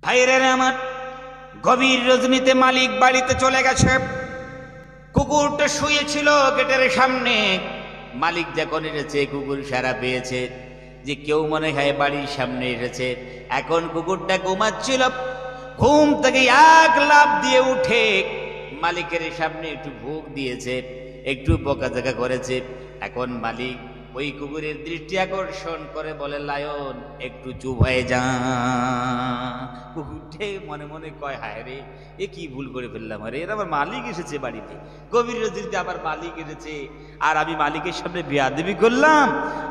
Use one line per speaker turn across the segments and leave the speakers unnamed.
ভাইরে আমার, গভীর রজনীতে মালিক বাড়িতে চলে গেছে। কুকুরটা শুয়েছিল গেটের সামনে। মালিক যখন এসেছে, কুকুর সারা পেয়েছে যে কেউ মনে হয় বাড়ির সামনে এসেছে। এখন কুকুরটা ঘুমাচ্ছিল, ঘুম থেকে এক লাফ দিয়ে উঠে মালিকের সামনে একটু ভোগ দিয়েছে, একটু বকাঝকা করেছে। এখন মালিক ওই কুকুরের দৃষ্টি আকর্ষণ করে বলে, লায়ন একটু চুপ হয়ে যা। কুকুরটে মনে মনে কয়, হায় রে, এ কি ভুল করে ফেললাম, আরে এর আবার মালিক এসেছে বাড়িতে, গভীর রাত্রিতে আবার মালিক এসেছে, আর আমি মালিকের সামনে বেয়াদবি করলাম,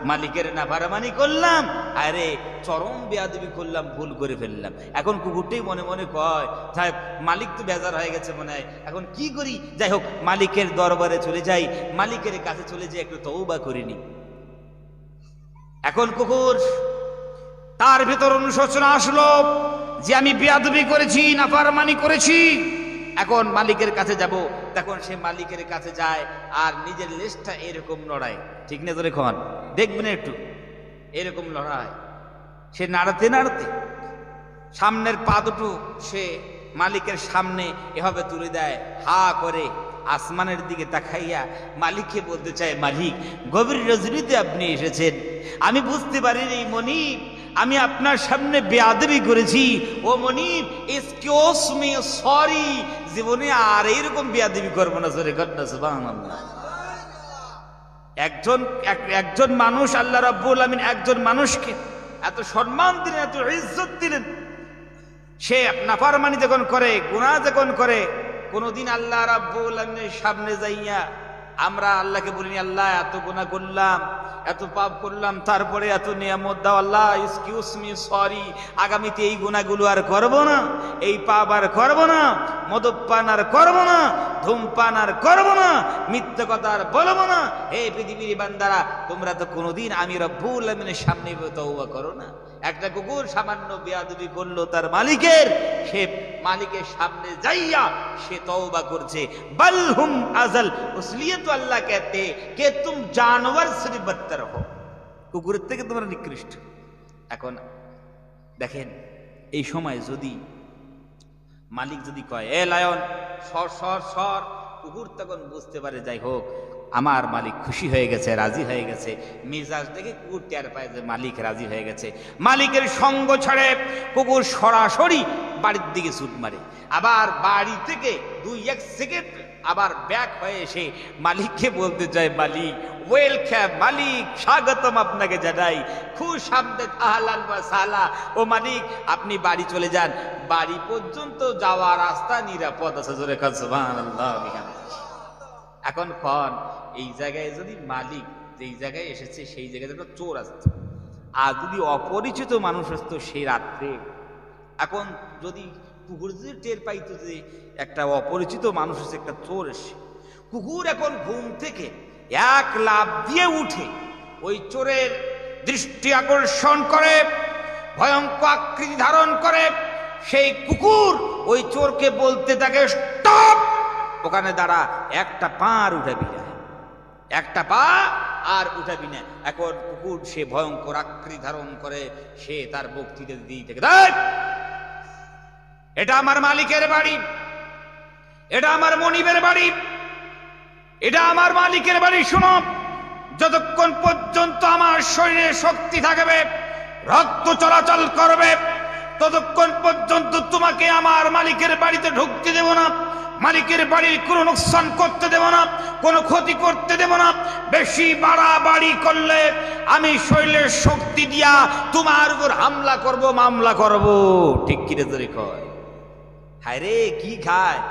মালিকের নাফরমানি করলাম, আরে চরম বেয়াদবি করলাম, ভুল করে ফেললাম। এখন কুকুরটাই মনে মনে কয়, সাহেব মালিক তো বেজার হয়ে গেছে মনে হয়, এখন কি করি, যাই হোক মালিকের দরবারে চলে যাই, মালিকের কাছে চলে যাই, একটু তওবা করিনি। এখন কুকুর তার ভিতর অনুশোচনা আসলো যে আমি বেয়াদবি করেছি, নাফরমানি করেছি, এখন মালিকের কাছে যাব। তখন সে মালিকের কাছে যায় আর নিজের লেজটা এরকম লড়ায়, ঠিক না? তোর এখন দেখবেন একটু এরকম লড়ায়, সে নাড়াতে নাড়াতে সামনের পা দুটো সে মালিকের সামনে এভাবে তুলে দেয়, হা করে আসমানের দিকে তাকাইয়া মালিককে বলতে চায়, মালিক গভীর রজনীতে আপনি এসেছেন, আমি বুঝতে পারিনি মনিব, আমি আপনার সামনে বেয়াদবি করেছি। ও মনিব, এক্সকিউজ মি, সরি, জীবনে আর এরকম বেয়াদবি করবো না। সরে ঘটনা সুবহানাল্লাহ। একজন মানুষ, আল্লাহ রাব্বুল আমিন একজন মানুষকে এত সম্মান দিলেন, এত ইজ্জত দিলেন, সে নাফরমানি যখন করে, গুনাহ যখন করে, কোনদিন আল্লাহ রাব্বুল আমিনের সামনে যাইয়া আমরা আল্লাহকে বলিনি, আল্লাহ এত গুনাহ করলাম, এত পাপ করলাম, তারপরে এত নিয়ামত দাও, আল্লাহ এক্সকিউজ মি, সরি, আগামীতে এই গুনাহগুলো আর করব না, এই পাপ আর করব না, মদ্যপান আর করব না, ধূমপান আর করব না, মিথ্যা কথা আর বলবো না। হে পৃথিবীর বান্দারা, তোমরা তো কোনোদিন আমি রব্বুল আমিনের সামনে তওবা করো না। একটা কুকুর সামান্য বেয়াদবি করলো তার মালিকের, সে মালিকের সামনে যাইয়া সে তওবা করছে। বলহুম আজল, इसलिए तो अल्लाह कहते कि तुम जानवर से भी बदतर हो, কুকুরের থেকে তোমরা নিকৃষ্ট। এখন দেখেন, এই সময় যদি মালিক যদি কয়, এ লায়ন সর সর সর, কুকুর তখন বুঝতে পারে, যাই হোক আমার মালিক খুশি হয়ে গেছে, রাজি হয়ে গেছে। মিজাজ দেখে কুকুর টের পায় যে মালিক রাজি হয়ে গেছে। মালিকের সঙ্গ ছাড়ে কুকুর সরাসরি বাড়ির দিকে ছুট মারে, আবার বাড়ি থেকে 2-1 সেকেন্ড আবার ব্যাক হয়ে এসে মালিককে বলতে চায়, মালিক ওয়েলকাম, মালিক স্বাগতম আপনাকে জানাই, খুশ আমদেদ, আহলান ওয়া সাহলা। ও মালিক আপনি বাড়ি চলে যান, বাড়ি পর্যন্ত যাওয়া রাস্তা নিরাপদ আছে। জোরে কান সুবহানাল্লাহ। এখন কোন এই জায়গায় যদি মালিক যেই জায়গায় এসেছে সেই জায়গায় একটা চোর আসতো, আর যদি অপরিচিত মানুষ আসতো সেই রাত্রে, এখন যদি কুকুর যদি টের পাইতো যে একটা অপরিচিত মানুষ এসে, একটা চোর এসে, কুকুর এখন ঘুম থেকে এক লাফ দিয়ে উঠে ওই চোরের দৃষ্টি আকর্ষণ করে, ভয়ঙ্কর আকৃতি ধারণ করে। সেই কুকুর ওই চোরকে বলতে থাকে, স্টপ, ওখানে দাঁড়া, একটা পা আর উঠাবি না, একটা পা আর উঠাবি না। এখন কুকুর সে ভয়ঙ্কর আকৃতি ধারণ করে, সে তার বক্তৃতা দিয়ে থেকে, এটা আমার মালিকের বাড়ি, এটা আমার মনিবের বাড়ি, এটা আমার মালিকের বাড়ি। শুনো, যতক্ষণ পর্যন্ত আমার শরীরে শক্তি থাকবে, রক্ত চলাচল করবে, ততক্ষণ পর্যন্ত তোমাকে আমার মালিকের বাড়িতে ঢুকতে দেব না, মালিকের বাড়ির কোনো নোকসান করতে দেব না, কোনো ক্ষতি করতে দেব না। বেশি বাড়াবাড়ি করলে আমি শরীরের শক্তি দিয়া তোমার উপর হামলা করব, মামলা করব। ঠিক কি রে তোরে কয়? হায় রে, কি খায়?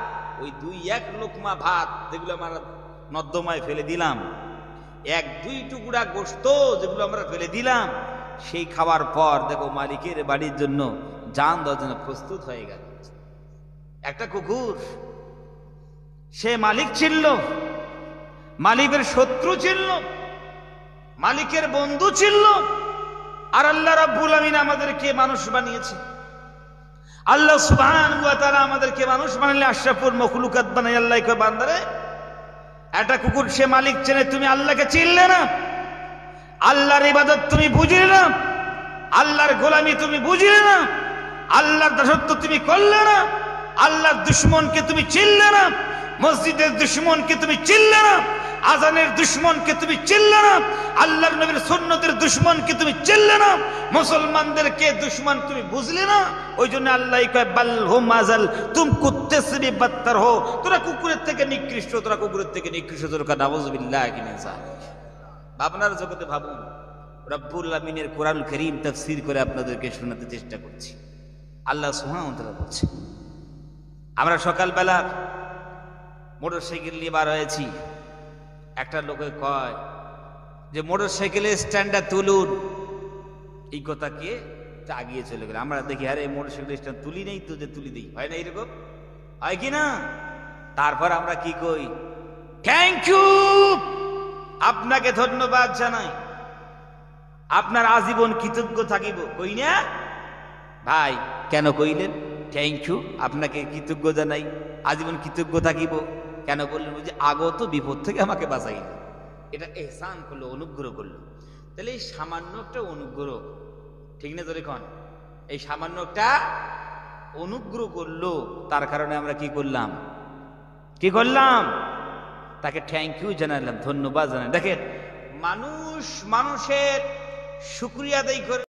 ওই 2-1 লোকমা ভাত যেগুলো আমরা নর্দমায় ফেলে দিলাম, 1-2 টুকরা গোশত যেগুলো আমরা ফেলে দিলাম, সেই খাওয়ার পর দেখো মালিকের বাড়ির জন্য জান দেওয়ার জন্য প্রস্তুত হয়ে গেল। একটা কুকুর, সে মালিক ছিল, মালিকের শত্রু ছিল, মালিকের বন্ধু ছিল। আর আল্লাহ রাব্বুল আমিন আমাদেরকে মানুষ বানিয়েছে। আল্লাহ সুবহানাহু ওয়া তাআলা আমাদেরকে মানুষ বানালে, আশরাফুল মখলুকাত বানাই আল্লাহ কয়, বান্দারে একটা কুকুর সে মালিক চেনে, তুমি আল্লাহকে চিনলে না, আল্লাহর ইবাদত তুমি বুঝলে না, আল্লাহর গোলামি তুমি বুঝলে না, আল্লাহর দাসত্ব তুমি করলে না, আল্লাহর দুশমনকে তুমি চিনলে না, মসজিদের দুশমনকে তুমি চিনলে না, আজানের দুশমনকে তুমি চিনলে না, আল্লাহর নবীর সুন্নতের দুশমনকে তুমি চিনলে না, মুসলমানদেরকে দুশমন তুমি বুঝলে না। ওই জন্য আল্লাহ কয় বাল হুম আজাল তুম কুত্তে সে বাত্তার হো, তোরা কুকুরের থেকে নিকৃষ্ট, তোরা কুকুরের থেকে নিকৃষ্ট। তোরা নাউযুবিল্লাহি মিন যালিক। ভাবনার জগতে ভাবুন, রব্বুল আমিনের কোরআন কারীম তাফসীর করে আপনাদেরকে শোনাতে চেষ্টা করছি। আল্লাহ সুবহানাহু ওয়া তাআলা বলছে, আমরা সকালবেলা মোটরসাইকেল নিয়ে বার হয়েছি। একটা লোকে কয় যে মোটরসাইকেলের স্ট্যান্ডটা তুলুন, এই কথা কে আগিয়ে চলে গেল। আমরা দেখি আরে মোটরসাইকেলের স্ট্যান্ড তুলি নেই তো, যে তুলি দিই, হয় না এরকম, হয় কি না? তারপর আমরা কি কই, থ্যাংক ইউ, আপনাকে ধন্যবাদ জানাই, আপনার আজীবন কৃতজ্ঞ থাকিব, কই না ভাই? কেন কইলেন থ্যাংক ইউ? আপনাকে কৃতজ্ঞ জানাই, আজীবন কৃতজ্ঞ থাকিব কেন বললেন? যে আগত বিপদ থেকে আমাকে বাঁচাইলেন, এটা এহসান করলো, অনুগ্রহ করলো। তাহলে এই সামান্য একটা অনুগ্রহ, ঠিক না? ধরে কন, এই সামান্য একটা অনুগ্রহ করলো, তার কারণে আমরা কি করলাম, কি করলাম? তাকে থ্যাংক ইউ জানালাম, ধন্যবাদ জানাই। দেখেন, মানুষ মানুষের শুকরিয়া আদায় করে।